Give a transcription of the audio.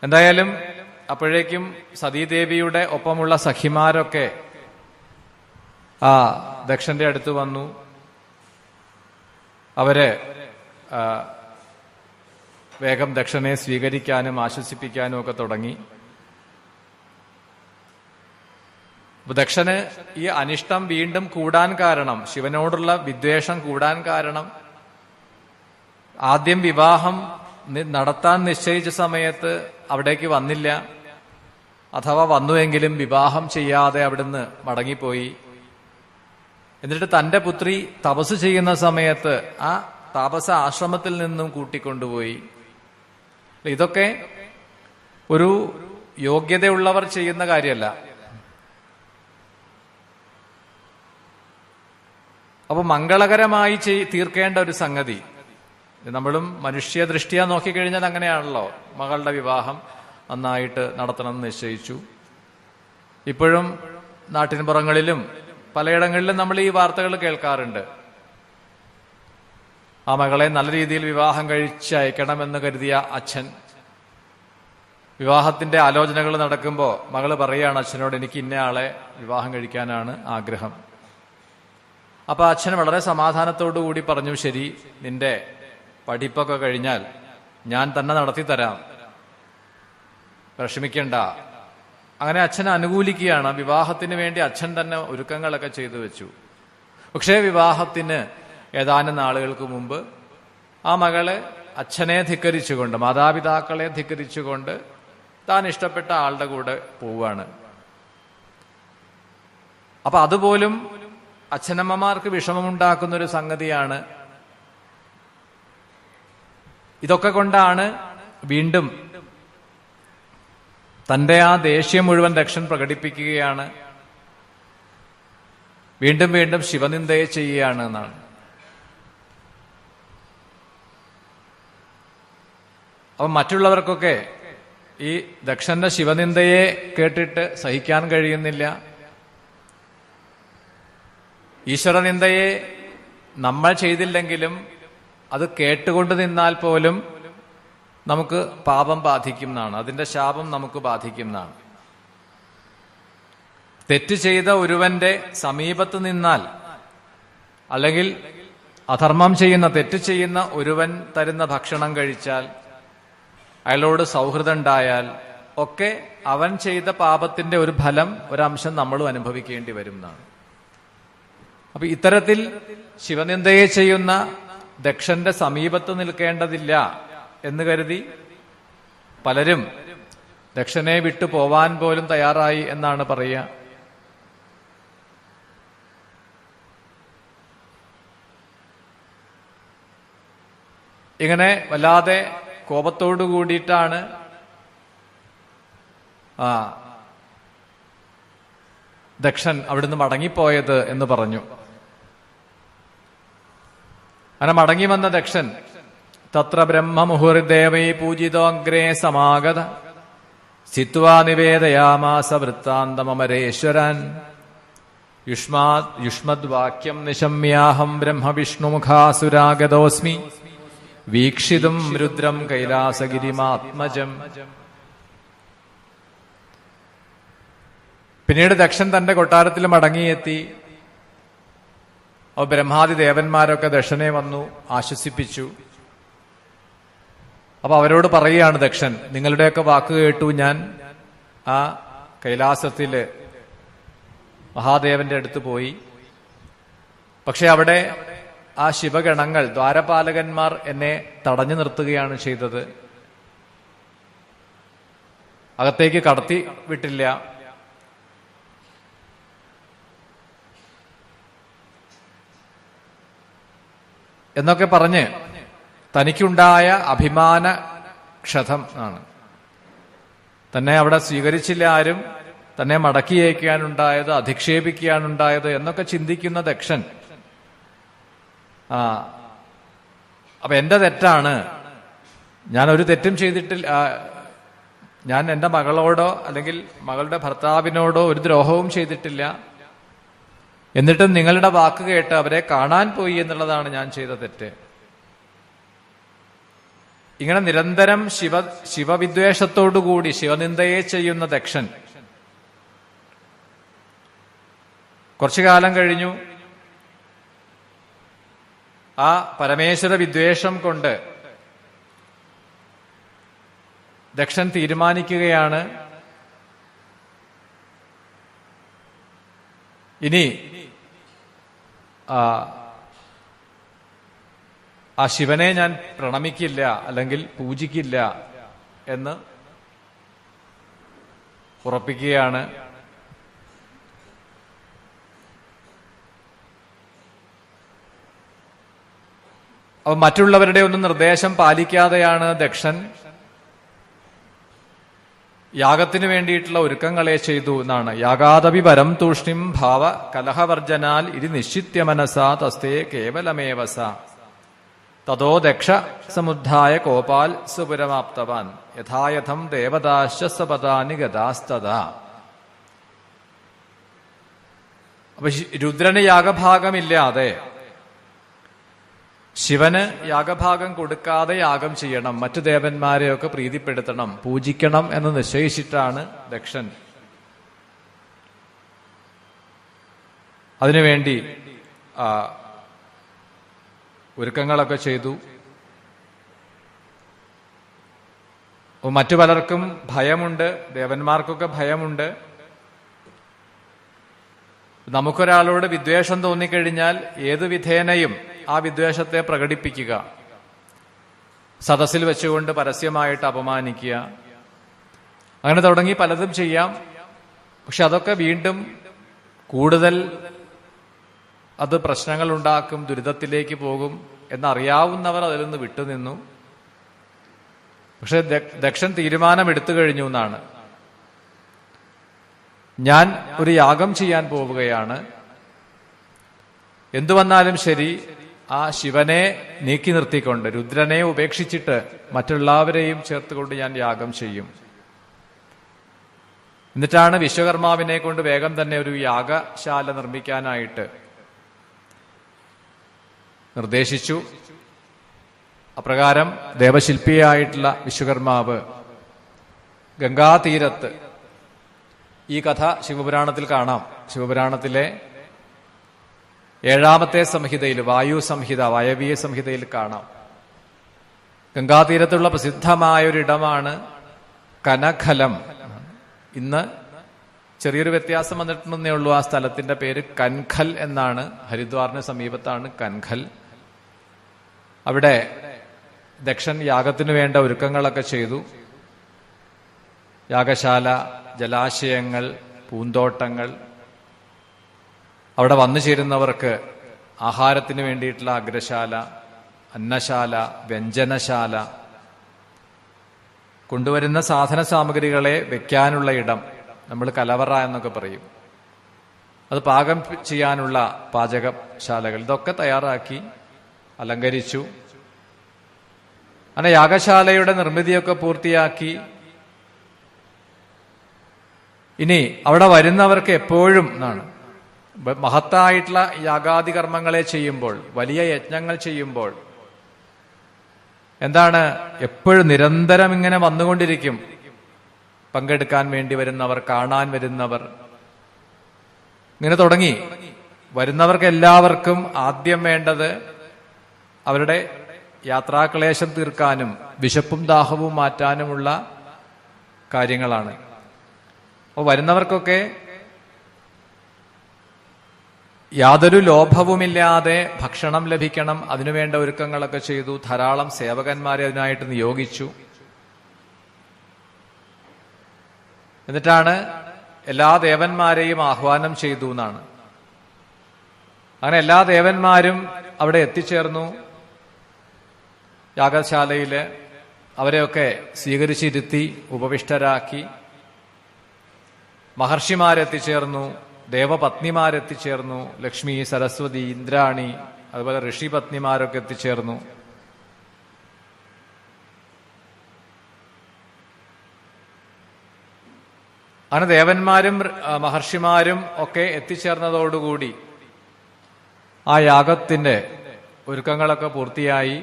എന്തായാലും അപ്പോഴേക്കും സതീദേവിയുടെ ഒപ്പമുള്ള സഖിമാരൊക്കെ ആ ദക്ഷന്റെ അടുത്ത് വന്നു. അവര് വേഗം ദക്ഷനെ സ്വീകരിക്കാനും ആശ്വസിപ്പിക്കാനും ഒക്കെ തുടങ്ങി. ദക്ഷന് ഈ അനിഷ്ടം വീണ്ടും കൂടാൻ കാരണം, ശിവനോടുള്ള വിദ്വേഷം കൂടാൻ കാരണം, ആദ്യം വിവാഹം നടത്താൻ നിശ്ചയിച്ച സമയത്ത് അവിടേക്ക് വന്നില്ല, അഥവാ വന്നുവെങ്കിലും വിവാഹം ചെയ്യാതെ അവിടുന്ന് മടങ്ങിപ്പോയി. എന്നിട്ട് തന്റെ പുത്രി തപസ് ചെയ്യുന്ന സമയത്ത് ആ താപസ ആശ്രമത്തിൽ നിന്നും കൂട്ടിക്കൊണ്ടുപോയി. ഇതൊക്കെ ഒരു യോഗ്യതയുള്ളവർ ചെയ്യുന്ന കാര്യമല്ല. അപ്പൊ മംഗളകരമായി തീർക്കേണ്ട ഒരു സംഗതി. നമ്മളും മനുഷ്യദൃഷ്ടിയാ നോക്കിക്കഴിഞ്ഞാൽ അങ്ങനെയാണല്ലോ. മകളുടെ വിവാഹം നന്നായിട്ട് നടത്തണമെന്ന് നിശ്ചയിച്ചു. ഇപ്പോഴും നാട്ടിൻപുറങ്ങളിലും പലയിടങ്ങളിലും നമ്മൾ ഈ വാർത്തകൾ കേൾക്കാറുണ്ട്. ആ മകളെ നല്ല രീതിയിൽ വിവാഹം കഴിച്ചയക്കണമെന്ന് കരുതിയ അച്ഛൻ വിവാഹത്തിന്റെ ആലോചനകൾ നടക്കുമ്പോൾ മകള് പറയുകയാണ് അച്ഛനോട്, എനിക്ക് ഇന്നയാളെ വിവാഹം കഴിക്കാനാണ് ആഗ്രഹം. അപ്പൊ അച്ഛൻ വളരെ സമാധാനത്തോടു കൂടി പറഞ്ഞു, ശരി, നിന്റെ പഠിപ്പൊക്കെ കഴിഞ്ഞാൽ ഞാൻ തന്നെ നടത്തിത്തരാം, വിഷമിക്കണ്ട. അങ്ങനെ അച്ഛനെ അനുകൂലിക്കുകയാണ്. വിവാഹത്തിന് വേണ്ടി അച്ഛൻ തന്നെ ഒരുക്കങ്ങളൊക്കെ ചെയ്തു വെച്ചു. പക്ഷേ വിവാഹത്തിന് ഏതാനും നാളുകൾക്ക് മുമ്പ് ആ മകള് അച്ഛനെ ധിക്കരിച്ചുകൊണ്ട്, മാതാപിതാക്കളെ ധിക്കരിച്ചുകൊണ്ട് താൻ ഇഷ്ടപ്പെട്ട ആളുടെ കൂടെ പോവുകയാണ്. അപ്പൊ അതുപോലും അച്ഛനമ്മമാർക്ക് വിഷമമുണ്ടാക്കുന്ന ഒരു സംഗതിയാണ്. ഇതൊക്കെ കൊണ്ടാണ് വീണ്ടും തന്റെ ആ ദേഷ്യം മുഴുവൻ ദക്ഷൻ പ്രകടിപ്പിക്കുകയാണ്. വീണ്ടും വീണ്ടും ശിവനിന്ദയെ ചെയ്യുകയാണ് എന്നാണ്. അപ്പൊ മറ്റുള്ളവർക്കൊക്കെ ഈ ദക്ഷന്റെ ശിവനിന്ദയെ കേട്ടിട്ട് സഹിക്കാൻ കഴിയുന്നില്ല. ഈശ്വരനിന്ദയെ നമ്മൾ ചെയ്തില്ലെങ്കിലും അത് കേട്ടുകൊണ്ട് നിന്നാൽ പോലും നമുക്ക് പാപം ബാധിക്കുന്നതാണ്, അതിന്റെ ശാപം നമുക്ക് ബാധിക്കുന്നതാണ്. തെറ്റ് ചെയ്ത ഒരുവന്റെ സമീപത്ത് നിന്നാൽ, അല്ലെങ്കിൽ അധർമ്മം ചെയ്യുന്ന, തെറ്റ് ചെയ്യുന്ന ഒരുവൻ തരുന്ന ഭക്ഷണം കഴിച്ചാൽ, അയാളോട് സൗഹൃദം ഉണ്ടായാൽ ഒക്കെ അവൻ ചെയ്ത പാപത്തിന്റെ ഒരു ഫലം, ഒരംശം നമ്മളും അനുഭവിക്കേണ്ടി വരും എന്നാണ്. അപ്പൊ ഇത്തരത്തിൽ ശിവനിന്ദയെ ചെയ്യുന്ന ദക്ഷന്റെ സമീപത്ത് നിൽക്കേണ്ടതില്ല എന്ന് കരുതി പലരും ദക്ഷനെ വിട്ടു പോവാൻ പോലും തയ്യാറായി എന്നാണ് പറയുക. ഇങ്ങനെ വല്ലാതെ കോപത്തോടു കൂടിയിട്ടാണ് ദക്ഷൻ അവിടുന്ന് മടങ്ങിപ്പോയത് എന്ന് പറഞ്ഞു. അങ്ങനെ മടങ്ങി വന്ന ദക്ഷൻ തത്ര ബ്രഹ്മമുഹുർദേവൈ പൂജിതോഗ്രേ സമാഗത സ്ഥിത്വാ നിവേദയാമാസ വൃത്താന്തമമരേശ്വരാൻ യുഷ്മദ്വാക്യം നിശമ്യാഹം ബ്രഹ്മവിഷ്ണുമുഖാസുരാഗതോസ്മി വീക്ഷിതും രുദ്രം കൈലാസഗിരിമാത്മജം. പിന്നീട് ദക്ഷൻ തന്റെ കൊട്ടാരത്തിൽ മടങ്ങിയെത്തി. അപ്പോൾ ബ്രഹ്മാദി ദേവന്മാരൊക്കെ ദക്ഷനെ വന്നു ആശ്വസിപ്പിച്ചു. അപ്പൊ അവരോട് പറയുകയാണ് ദക്ഷൻ, നിങ്ങളുടെയൊക്കെ വാക്ക് കേട്ടു ഞാൻ ആ കൈലാസത്തില് മഹാദേവന്റെ അടുത്ത് പോയി. പക്ഷെ അവിടെ ആ ശിവഗണങ്ങൾ, ദ്വാരപാലകന്മാർ എന്നെ തടഞ്ഞു നിർത്തുകയാണ് ചെയ്തത്. അകത്തേക്ക് കടത്തി വിട്ടില്ല. എന്നൊക്കെ പറഞ്ഞ് തനിക്കുണ്ടായ അഭിമാന ക്ഷതം ആണ്. തന്നെ അവിടെ സ്വീകരിച്ചില്ല ആരും, തന്നെ മടക്കിയേക്കാനുണ്ടായത്, അധിക്ഷേപിക്കാനുണ്ടായത് എന്നൊക്കെ ചിന്തിക്കുന്ന ദക്ഷൻ, അപ്പൊ എന്റെ തെറ്റാണ്, ഞാൻ ഒരു തെറ്റും ചെയ്തിട്ടില്ല, ഞാൻ എന്റെ മകളോടോ അല്ലെങ്കിൽ മകളുടെ ഭർത്താവിനോടോ ഒരു ദ്രോഹവും ചെയ്തിട്ടില്ല, എന്നിട്ടും നിങ്ങളുടെ വാക്ക് കേട്ട് അവരെ കാണാൻ പോയി എന്നുള്ളതാണ് ഞാൻ ചെയ്ത തെറ്റ്. ഇങ്ങനെ നിരന്തരം ശിവവിദ്വേഷത്തോടുകൂടി ശിവനിന്ദയെ ചെയ്യുന്ന ദക്ഷൻ കുറച്ചു കാലം കഴിഞ്ഞു ആ പരമേശ്വര വിദ്വേഷം കൊണ്ട് ദക്ഷൻ തീരുമാനിക്കുകയാണ്, ഇനി ആ ശിവനെ ഞാൻ പ്രണമിക്കില്ല അല്ലെങ്കിൽ പൂജിക്കില്ല എന്ന് ഉറപ്പിക്കുകയാണ്. അപ്പൊ മറ്റുള്ളവരുടെ ഒന്നും നിർദ്ദേശം പാലിക്കാതെയാണ് ദക്ഷൻ യാഗത്തിനു വേണ്ടിയിട്ടുള്ള ഒരുക്കങ്ങളെ ചെയ്തു എന്നാണ്. യാഗാദപി പരം തൂഷ്ണിം ഭാവ കലഹവർജനാൽ ഇരി നിശ്ചിത്യ മനസാ തസ്തേ കേവലമേവസ തതോ ദക്ഷ സമുദ്ധായ കോപാൽ സുപുരമാപ്തവാൻ യഥായഥം ദേവദാശ്ച സപദാനി ഗതാസ്തദാ. അപ്പൊ രുദ്രന് യാഗഭാഗമില്ലാതെ, ശിവന് യാഗഭാഗം കൊടുക്കാതെ യാഗം ചെയ്യണം, മറ്റു ദേവന്മാരെയൊക്കെ പ്രീതിപ്പെടുത്തണം, പൂജിക്കണം എന്ന് നിശ്ചയിച്ചിട്ടാണ് ദക്ഷൻ അതിനുവേണ്ടി ഒരുക്കങ്ങളൊക്കെ ചെയ്തു. മറ്റു പലർക്കും ഭയമുണ്ട്, ദേവന്മാർക്കൊക്കെ ഭയമുണ്ട്. നമുക്കൊരാളോട് വിദ്വേഷം തോന്നിക്കഴിഞ്ഞാൽ ഏതു വിധേനയും ആ വിദ്വേഷത്തെ പ്രകടിപ്പിക്കുക, സദസ്സിൽ വെച്ചുകൊണ്ട് പരസ്യമായിട്ട് അപമാനിക്കുക, അങ്ങനെ തുടങ്ങി പലതും ചെയ്യാം. പക്ഷെ അതൊക്കെ വീണ്ടും കൂടുതൽ അത് പ്രശ്നങ്ങൾ ഉണ്ടാക്കും, ദുരിതത്തിലേക്ക് പോകും എന്നറിയാവുന്നവർ അതിൽ നിന്ന് വിട്ടുനിന്നു. പക്ഷെ ദക്ഷൻ തീരുമാനമെടുത്തു കഴിഞ്ഞു എന്നാണ്, ഞാൻ ഒരു യാഗം ചെയ്യാൻ പോവുകയാണ്, എന്തു വന്നാലും ശരി ആ ശിവനെ നീക്കി നിർത്തിക്കൊണ്ട്, രുദ്രനെ ഉപേക്ഷിച്ചിട്ട് മറ്റെല്ലാവരെയും ചേർത്തുകൊണ്ട് ഞാൻ യാഗം ചെയ്യും. എന്നിട്ടാണ് വിശ്വകർമാവിനെ കൊണ്ട് വേഗം തന്നെ ഒരു യാഗശാല നിർമ്മിക്കാനായിട്ട് നിർദ്ദേശിച്ചു. അപ്രകാരം ദേവശില്പിയായിട്ടുള്ള വിശ്വകർമാവ് ഗംഗാതീരത്ത്, ഈ കഥ ശിവപുരാണത്തിൽ കാണാം. ശിവപുരാണത്തിലെ 7ാമത്തെ സംഹിതയിൽ, വായു സംഹിത, വായവീയ സംഹിതയിൽ കാണാം. ഗംഗാതീരത്തുള്ള പ്രസിദ്ധമായൊരിടമാണ് കനഖലം. ഇന്ന് ചെറിയൊരു വ്യത്യാസം വന്നിട്ടുണ്ടെന്നേ ഉള്ളൂ. ആ സ്ഥലത്തിന്റെ പേര് കൻഖൽ എന്നാണ്. ഹരിദ്വാറിന് സമീപത്താണ് കൻഖൽ. അവിടെ ദക്ഷൻ യാഗത്തിനു വേണ്ട ഒരുക്കങ്ങളൊക്കെ ചെയ്തു. യാഗശാല, ജലാശയങ്ങൾ, പൂന്തോട്ടങ്ങൾ, അവിടെ വന്നു ചേരുന്നവർക്ക് ആഹാരത്തിന് വേണ്ടിയിട്ടുള്ള അഗ്രശാല, അന്നശാല, വ്യഞ്ജനശാല, കൊണ്ടുവരുന്ന സാധന സാമഗ്രികളെ വെക്കാനുള്ള ഇടം, നമ്മൾ കലവറ എന്നൊക്കെ പറയും, അത് പാകം ചെയ്യാനുള്ള പാചകശാലകൾ, ഇതൊക്കെ തയ്യാറാക്കി അലങ്കരിച്ചു. അങ്ങനെ യാഗശാലയുടെ നിർമ്മിതിയൊക്കെ പൂർത്തിയാക്കി. ഇനി അവിടെ വരുന്നവർക്ക് എപ്പോഴും എന്നാണ്, മഹത്തായിട്ടുള്ള യാഗാദി കർമ്മങ്ങളെ ചെയ്യുമ്പോൾ, വലിയ യജ്ഞങ്ങൾ ചെയ്യുമ്പോൾ എന്താണ്, എപ്പോഴും നിരന്തരം ഇങ്ങനെ വന്നുകൊണ്ടിരിക്കും പങ്കെടുക്കാൻ വേണ്ടി വരുന്നവർ, കാണാൻ വരുന്നവർ. ഇങ്ങനെ തുടങ്ങി വരുന്നവർക്ക് എല്ലാവർക്കും ആദ്യം വേണ്ടത് അവരുടെ യാത്രാക്ലേശം തീർക്കാനും വിശപ്പും ദാഹവും മാറ്റാനുമുള്ള കാര്യങ്ങളാണ്. അപ്പോൾ വരുന്നവർക്കൊക്കെ യാതൊരു ലോഭവുമില്ലാതെ ഭക്ഷണം ലഭിക്കണം, അതിനുവേണ്ട ഒരുക്കങ്ങളൊക്കെ ചെയ്തു. ധാരാളം സേവകന്മാരെ അതിനായിട്ട് നിയോഗിച്ചു. എന്നിട്ടാണ് എല്ലാ ദേവന്മാരെയും ആഹ്വാനം ചെയ്തു എന്നാണ്. അങ്ങനെ എല്ലാ ദേവന്മാരും അവിടെ എത്തിച്ചേർന്നു യാഗശാലയില്. അവരെയൊക്കെ സ്വീകരിച്ചിരുത്തി ഉപവിഷ്ടരാക്കി. മഹർഷിമാരെത്തിച്ചേർന്നു, ദേവപത്നിമാരെത്തിച്ചേർന്നു, ലക്ഷ്മി, സരസ്വതി, ഇന്ദ്രാണി, അതുപോലെ ഋഷിപത്നിമാരൊക്കെ എത്തിച്ചേർന്നു. അങ്ങനെ ദേവന്മാരും മഹർഷിമാരും ഒക്കെ എത്തിച്ചേർന്നതോടുകൂടി ആ യാഗത്തിന്റെ ഒരുക്കങ്ങളൊക്കെ പൂർത്തിയായി.